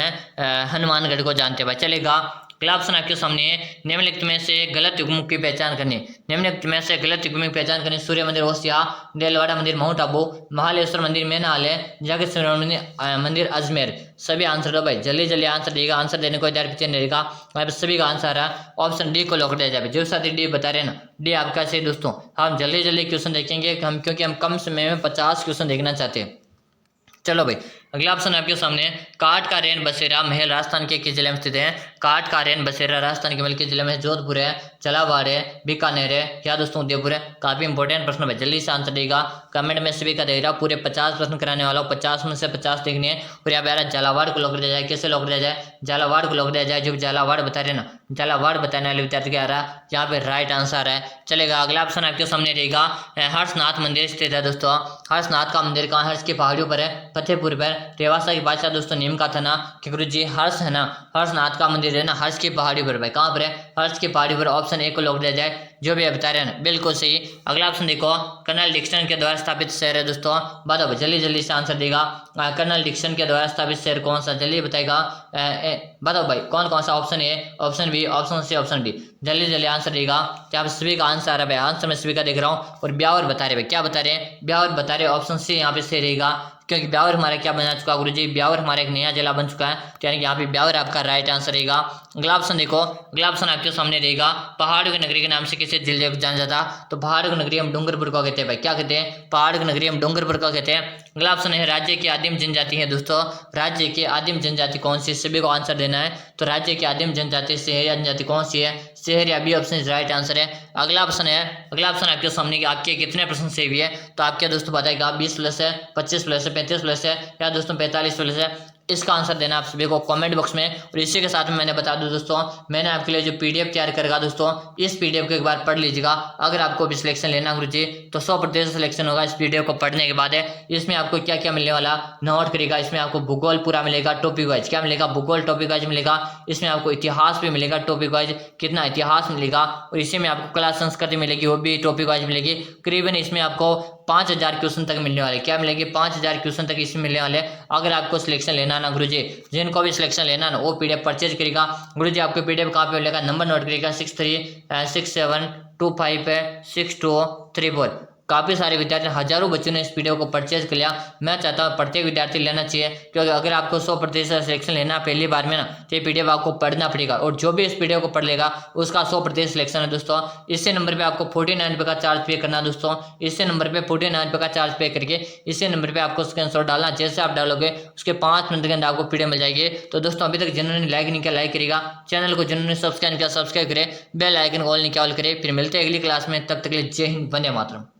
[SPEAKER 1] हनुमानगढ़ को जानते हैं भाई। चलेगा, अगला ऑप्शन आपके सामने है, निम्नलिखित में से गलत युग्मक की पहचान करनी। निम्नलिखित में से गलत युग्मक की पहचान करनी। सूर्य मंदिर ओसिया, देलवाड़ा मंदिर माउंट आबू, महालेश्वर मंदिर मेघालय, जागेश्वर मंदिर अजमेर। सभी आंसर दो भाई, जल्दी जल्दी आंसर देगा। आंसर देने को इधर पीछे नहीं रहेगा, वहाँ पे सभी का आंसर है ऑप्शन डी को लॉक दिया जाए। जो साथी डी बता रहे हैं ना, डी आपका सही दोस्तों। हम जल्दी जल्दी क्वेश्चन देखेंगे हम, क्योंकि हम कम समय में 50 क्वेश्चन देखना चाहते हैं। चलो भाई, अगला ऑप्शन आपके सामने, काट का रेन बसेरा महल राजस्थान के किस जिले में स्थित है? काट का रेन बसेरा राजस्थान के महल के जिले में जोधपुर है, झालावाड़ है, बीकानेर है, या दोस्तों उदयपुर है? काफी इंपॉर्टेंट प्रश्न है, जल्दी से आंसर देगा। कमेंट में सभी का देख रहा, पूरे 50 प्रश्न कराने वाला हूँ, 50 में से 50 देखने हैं। और यहाँ पे झालावाड़ को लॉक दिया जाए। कैसे लॉक दिया जाए? झालावाड़ को लॉक दिया जाए। जो झालावाड़ बता रहे ना, झालावाड़ बताने वाले विद्यार्थी क्या आ रहा है, यहाँ पे राइट आंसर है। चलेगा, अगला ऑप्शन आपके सामने रहेगा, हर्षनाथ मंदिर स्थित है दोस्तों। हर्षनाथ का मंदिर कहाँ? हर्ष की पहाड़ियों पर है, फतेहपुर पर। रेवासा की बादशाह दोस्तों नीम का था ना कि गुरुजी हर्ष है ना, हर्षनाथ का मंदिर है ना हर्ष की पहाड़ी पर भाई। कहाँ पर है? हर्ष की पहाड़ी पर। ऑप्शन ए को लॉक दिया जाए, जो भी बता रहे हैं ना, बिल्कुल सही। अगला ऑप्शन देखो, कर्नल डिक्सन के द्वारा स्थापित शहर है दोस्तों। बताओ जल्दी जल्दी से आंसर देगा। कर्नल डिक्सन के द्वारा स्थापित शहर कौन सा? जल्दी बताएगा। बताओ भाई कौन कौन सा? Option A, option B, option C, option D. जल्दी जल्दी आंसर देगा। क्या आप सभी का आंसर आ रहा है भाई? आंसर मैं सभी का देख रहा हूँ। और ब्यावर बता रहे भाई, क्या बता रहे हैं? ब्यावर बता रहे। ऑप्शन सी यहाँ पे सही रहेगा, क्योंकि ब्यावर हमारा क्या बना चुका गुरुजी? ब्यावर हमारा एक नया जिला बन चुका है, यानी कि यहाँ पे ब्यावर आपका राइट आंसर रहेगा। अगला ऑप्शन देखो, अगला ऑप्शन आपके सामने रहेगा, पहाड़ की नगरी के नाम से किसे जिले को जाना जाता? तो पहाड़ की नगरी हम डूंगरपुर को कहते हैं भाई। क्या कहते हैं? पहाड़ की नगरी हम डूंगरपुर को कहते हैं। अगला ऑप्शन है, राज्य की आदिम जनजाति है दोस्तों। राज्य की आदिम जनजाति कौन सी? सभी को आंसर देना है। तो राज्य की आदिम जनजाति शहरिया जनजाति कौन सी है? शहरिया, बी ऑप्शन राइट आंसर है। अगला ऑप्शन है, अगला ऑप्शन आपके सामने आपके कितने प्रश्न सेव है? तो आपके दोस्तों बताएगा 20 प्लस है, 25 प्लस है, 35 प्लस है, या दोस्तों 45 प्लस है? इसका आंसर देना आप सभी को कमेंट बॉक्स में। और इसी के साथ में मैंने बता दूं दोस्तों, मैंने आपके लिए जो पीडीएफ तैयार करेगा दोस्तों, इस पीडीएफ को एक बार पढ़ लीजिएगा। अगर आपको भी सिलेक्शन लेना गुरुजी, तो 100% सिलेक्शन होगा इस पीडीएफ को पढ़ने के बाद है। इसमें आपको क्या क्या मिलने वाला नोट करेगा। इसमें आपको भूगोल पूरा मिलेगा, टॉपिक वाइज क्या मिलेगा? भूगोल टॉपिक वाइज मिलेगा। इसमें आपको इतिहास भी मिलेगा टॉपिक वाइज, कितना इतिहास मिलेगा। और इसी में आपको कला संस्कृति मिलेगी, वो भी टॉपिक वाइज मिलेगी। करीबन इसमें आपको 5000 क्वेश्चन तक मिलने वाले। क्या मिलेगी? 5000 क्वेश्चन तक इसमें मिलने वाले। अगर आपको सिलेक्शन लेना ना गुरुजी, जिनको भी सिलेक्शन लेना ना, वो पीडीएफ परचेज करेगा गुरुजी। आपको पीडीएफ कहाँ पे मिलेगा? नंबर नोट करेगा 6367256234। काफ़ी सारे विद्यार्थी, हजारों बच्चों ने इस पीडीएफ को परचेज कर लिया। मैं चाहता हूँ प्रत्येक विद्यार्थी लेना चाहिए, क्योंकि अगर आपको 100% सिलेक्शन लेना पहली बार में ना, तो ये पीडीएफ आपको पढ़ना पड़ेगा। और जो भी इस पीडीएफ को पढ़ लेगा उसका 100% सिलेक्शन है दोस्तों। इससे नंबर पे आपको 49 रुपये का चार्ज पे करना दोस्तों। इससे नंबर पे 49 रुपये का चार्ज पे करके इसी नंबर पे आपको स्क्रीनशॉट डालना। जैसे आप डालोगे उसके 5 मिनट के अंदर आपको पीडीएफ मिल जाएगी। तो दोस्तों अभी तक जिन्होंने लाइक नहीं किया लाइक करेगा, चैनल को जिन्होंने सब्सक्राइब किया सब्सक्राइब करे, बेल आइकन ऑल नहीं किया ऑल करे। फिर मिलते हैं अगली क्लास में, तब तक के लिए जय हिंद, वंदे मातरम।